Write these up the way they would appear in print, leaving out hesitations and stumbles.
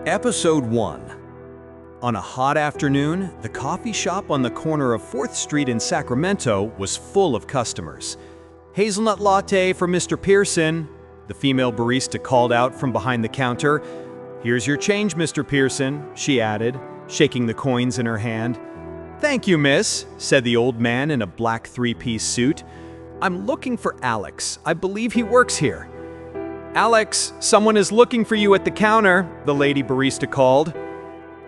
Episode 1. On a hot afternoon, the coffee shop on the corner of 4th Street in Sacramento was full of customers. "Hazelnut latte for Mr. Pearson," the female barista called out from behind the counter. "Here's your change, Mr. Pearson," she added, shaking the coins in her hand. "Thank you, miss," said the old man in a black three-piece suit. "I'm looking for Alex. I believe he works here." "Alex, someone is looking for you at the counter," the lady barista called.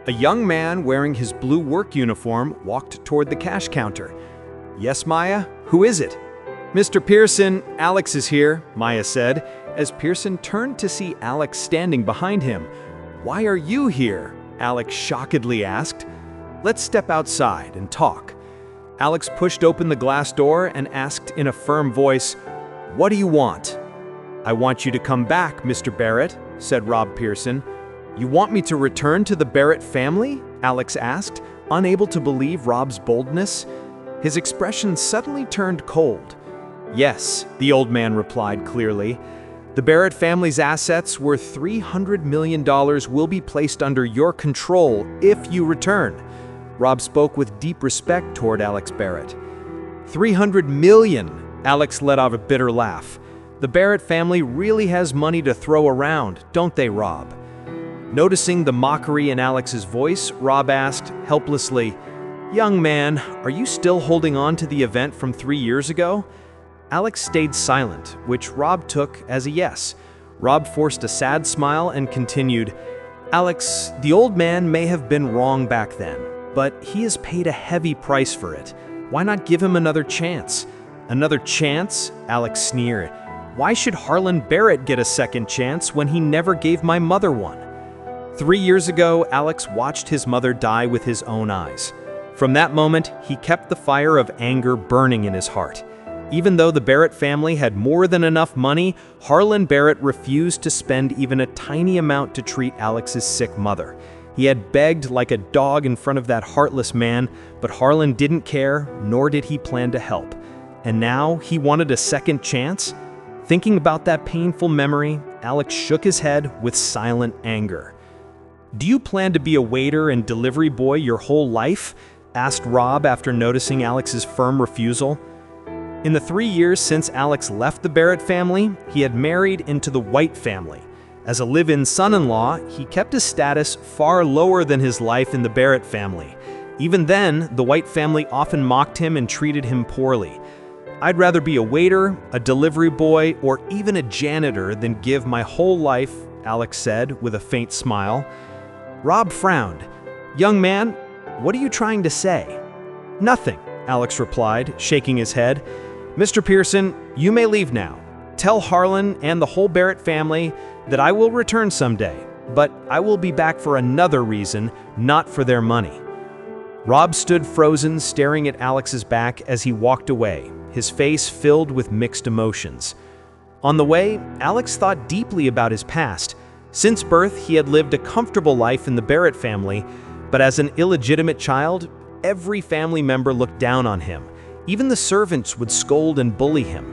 A young man wearing his blue work uniform walked toward the cash counter. "Yes, Maya? Who is it?" "Mr. Pearson, Alex is here," Maya said, as Pearson turned to see Alex standing behind him. "Why are you here?" Alex shockedly asked. "Let's step outside and talk." Alex pushed open the glass door and asked in a firm voice, "What do you want?" "I want you to come back, Mr. Barrett," said Rob Pearson. "You want me to return to the Barrett family?" Alex asked, unable to believe Rob's boldness. His expression suddenly turned cold. "Yes," the old man replied clearly. "The Barrett family's assets worth $300 million will be placed under your control if you return." Rob spoke with deep respect toward Alex Barrett. $300 million, Alex let out a bitter laugh. "The Barrett family really has money to throw around, don't they, Rob?" Noticing the mockery in Alex's voice, Rob asked, helplessly, "Young man, are you still holding on to the event from 3 years ago?" Alex stayed silent, which Rob took as a yes. Rob forced a sad smile and continued, "Alex, the old man may have been wrong back then, but he has paid a heavy price for it. Why not give him another chance?" "Another chance?" Alex sneered. "Why should Harlan Barrett get a second chance when he never gave my mother one?" 3 years ago, Alex watched his mother die with his own eyes. From that moment, he kept the fire of anger burning in his heart. Even though the Barrett family had more than enough money, Harlan Barrett refused to spend even a tiny amount to treat Alex's sick mother. He had begged like a dog in front of that heartless man, but Harlan didn't care, nor did he plan to help. And now he wanted a second chance? Thinking about that painful memory, Alex shook his head with silent anger. "Do you plan to be a waiter and delivery boy your whole life?" asked Rob after noticing Alex's firm refusal. In the 3 years since Alex left the Barrett family, he had married into the White family. As a live-in son-in-law, he kept his status far lower than his life in the Barrett family. Even then, the White family often mocked him and treated him poorly. "I'd rather be a waiter, a delivery boy, or even a janitor than give my whole life," Alex said with a faint smile. Rob frowned. "Young man, what are you trying to say?" "Nothing," Alex replied, shaking his head. "Mr. Pearson, you may leave now. Tell Harlan and the whole Barrett family that I will return someday, but I will be back for another reason, not for their money." Rob stood frozen, staring at Alex's back as he walked away, his face filled with mixed emotions. On the way, Alex thought deeply about his past. Since birth, he had lived a comfortable life in the Barrett family, but as an illegitimate child, every family member looked down on him. Even the servants would scold and bully him.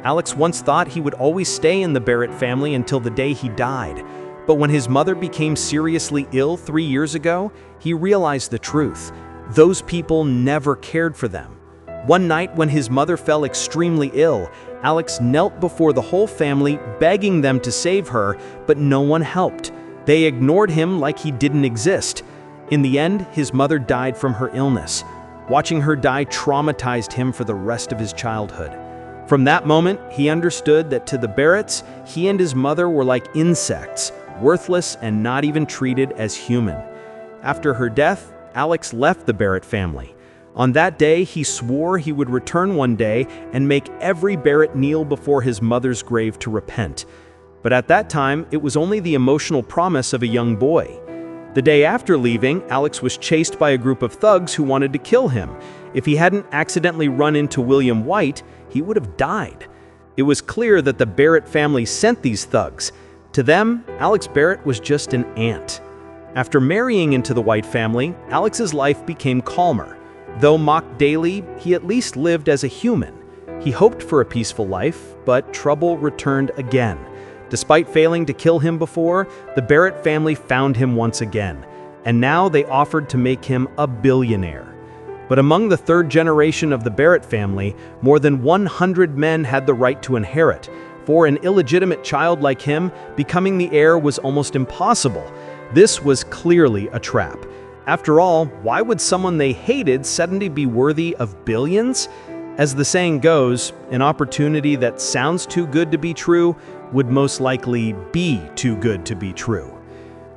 Alex once thought he would always stay in the Barrett family until the day he died. But when his mother became seriously ill 3 years ago, he realized the truth. Those people never cared for them. One night when his mother fell extremely ill, Alex knelt before the whole family, begging them to save her, but no one helped. They ignored him like he didn't exist. In the end, his mother died from her illness. Watching her die traumatized him for the rest of his childhood. From that moment, he understood that to the Barretts, he and his mother were like insects, worthless and not even treated as human. After her death, Alex left the Barrett family. On that day, he swore he would return one day and make every Barrett kneel before his mother's grave to repent. But at that time, it was only the emotional promise of a young boy. The day after leaving, Alex was chased by a group of thugs who wanted to kill him. If he hadn't accidentally run into William White, he would have died. It was clear that the Barrett family sent these thugs. To them, Alex Barrett was just an ant. After marrying into the White family, Alex's life became calmer. Though mocked daily, he at least lived as a human. He hoped for a peaceful life, but trouble returned again. Despite failing to kill him before, the Barrett family found him once again, and now they offered to make him a billionaire. But among the third generation of the Barrett family, more than 100 men had the right to inherit. For an illegitimate child like him, becoming the heir was almost impossible. This was clearly a trap. After all, why would someone they hated suddenly be worthy of billions? As the saying goes, an opportunity that sounds too good to be true would most likely be too good to be true.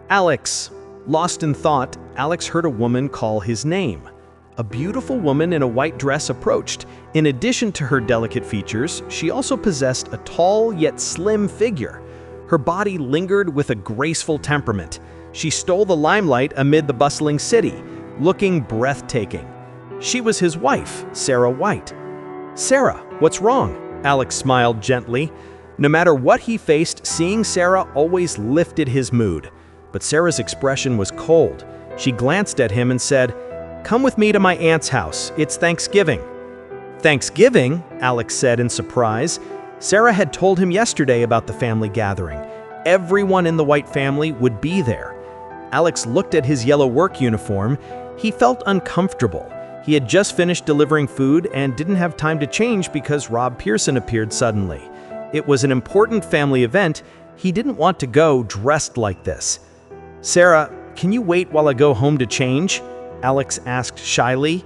Alex. Lost in thought, Alex heard a woman call his name. A beautiful woman in a white dress approached. In addition to her delicate features, she also possessed a tall yet slim figure. Her body lingered with a graceful temperament. She stole the limelight amid the bustling city, looking breathtaking. She was his wife, Sarah White. "Sarah, what's wrong?" Alex smiled gently. No matter what he faced, seeing Sarah always lifted his mood. But Sarah's expression was cold. She glanced at him and said, "Come with me to my aunt's house. It's Thanksgiving." "Thanksgiving?" Alex said in surprise. Sarah had told him yesterday about the family gathering. Everyone in the White family would be there. Alex looked at his yellow work uniform. He felt uncomfortable. He had just finished delivering food and didn't have time to change because Rob Pearson appeared suddenly. It was an important family event. He didn't want to go dressed like this. "Sarah, can you wait while I go home to change?" Alex asked shyly.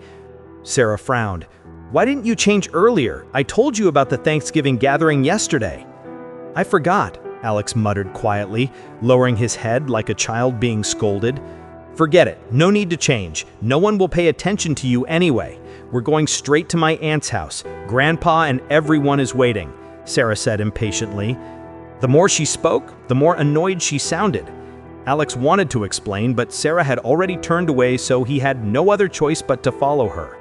Sarah frowned. "Why didn't you change earlier? I told you about the Thanksgiving gathering yesterday." "I forgot," Alex muttered quietly, lowering his head like a child being scolded. "Forget it. No need to change. No one will pay attention to you anyway. We're going straight to my aunt's house. Grandpa and everyone is waiting," Sarah said impatiently. The more she spoke, the more annoyed she sounded. Alex wanted to explain, but Sarah had already turned away, so he had no other choice but to follow her.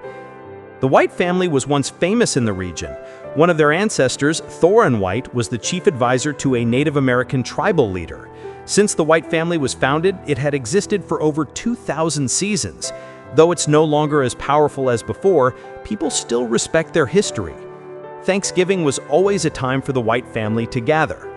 The White family was once famous in the region. One of their ancestors, Thorin White, was the chief advisor to a Native American tribal leader. Since the White family was founded, it had existed for over 2,000 seasons. Though it's no longer as powerful as before, people still respect their history. Thanksgiving was always a time for the White family to gather.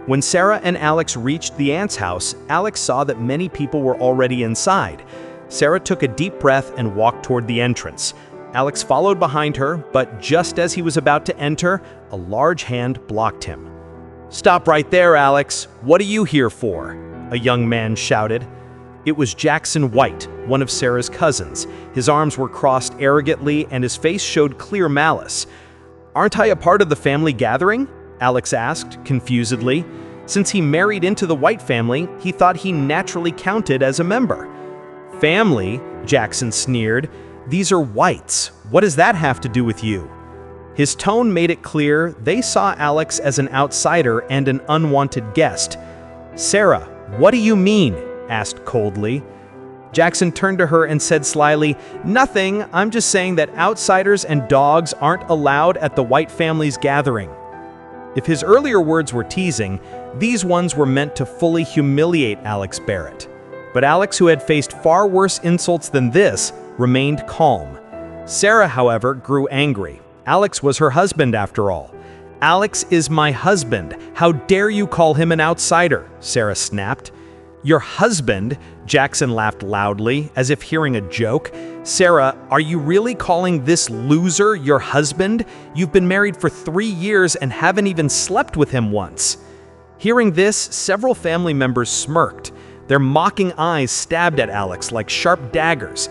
When Sarah and Alex reached the aunt's house, Alex saw that many people were already inside. Sarah took a deep breath and walked toward the entrance. Alex followed behind her, but just as he was about to enter, a large hand blocked him. "Stop right there, Alex. What are you here for?" a young man shouted. It was Jackson White, one of Sarah's cousins. His arms were crossed arrogantly and his face showed clear malice. "Aren't I a part of the family gathering?" Alex asked, confusedly. Since he married into the White family, he thought he naturally counted as a member. "Family?" Jackson sneered. "These are whites. What does that have to do with you?" His tone made it clear they saw Alex as an outsider and an unwanted guest. "Sarah, what do you mean?" asked coldly. Jackson turned to her and said slyly, "Nothing. I'm just saying that outsiders and dogs aren't allowed at the White family's gathering." If his earlier words were teasing, these ones were meant to fully humiliate Alex Barrett. But Alex, who had faced far worse insults than this, remained calm. Sarah, however, grew angry. Alex was her husband after all. "Alex is my husband. How dare you call him an outsider?" Sarah snapped. "Your husband?" Jackson laughed loudly, as if hearing a joke. "Sarah, are you really calling this loser your husband? You've been married for 3 years and haven't even slept with him once." Hearing this, several family members smirked. Their mocking eyes stabbed at Alex like sharp daggers.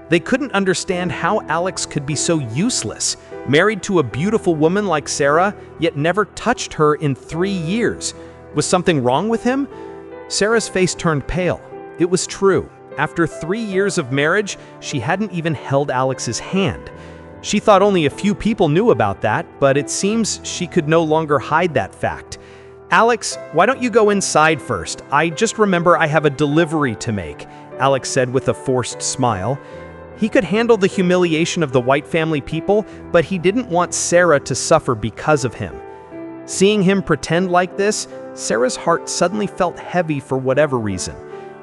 They couldn't understand how Alex could be so useless, married to a beautiful woman like Sarah, yet never touched her in 3 years. Was something wrong with him? Sarah's face turned pale. It was true. After 3 years of marriage, she hadn't even held Alex's hand. She thought only a few people knew about that, but it seems she could no longer hide that fact. "Alex, why don't you go inside first? I just remember I have a delivery to make," Alex said with a forced smile. He could handle the humiliation of the White family people, but he didn't want Sarah to suffer because of him. Seeing him pretend like this, Sarah's heart suddenly felt heavy for whatever reason.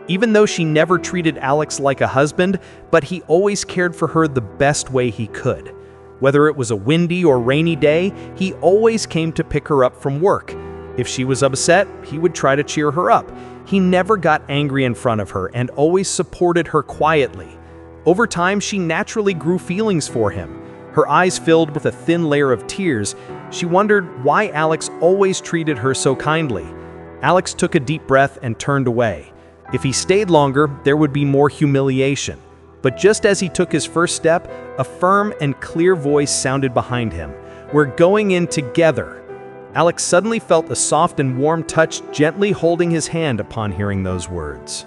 Even though she never treated Alex like a husband, but he always cared for her the best way he could. Whether it was a windy or rainy day, he always came to pick her up from work. If she was upset, he would try to cheer her up. He never got angry in front of her and always supported her quietly. Over time, she naturally grew feelings for him. Her eyes filled with a thin layer of tears. She wondered why Alex always treated her so kindly. Alex took a deep breath and turned away. If he stayed longer, there would be more humiliation. But just as he took his first step, a firm and clear voice sounded behind him. "We're going in together." Alex suddenly felt a soft and warm touch gently holding his hand upon hearing those words.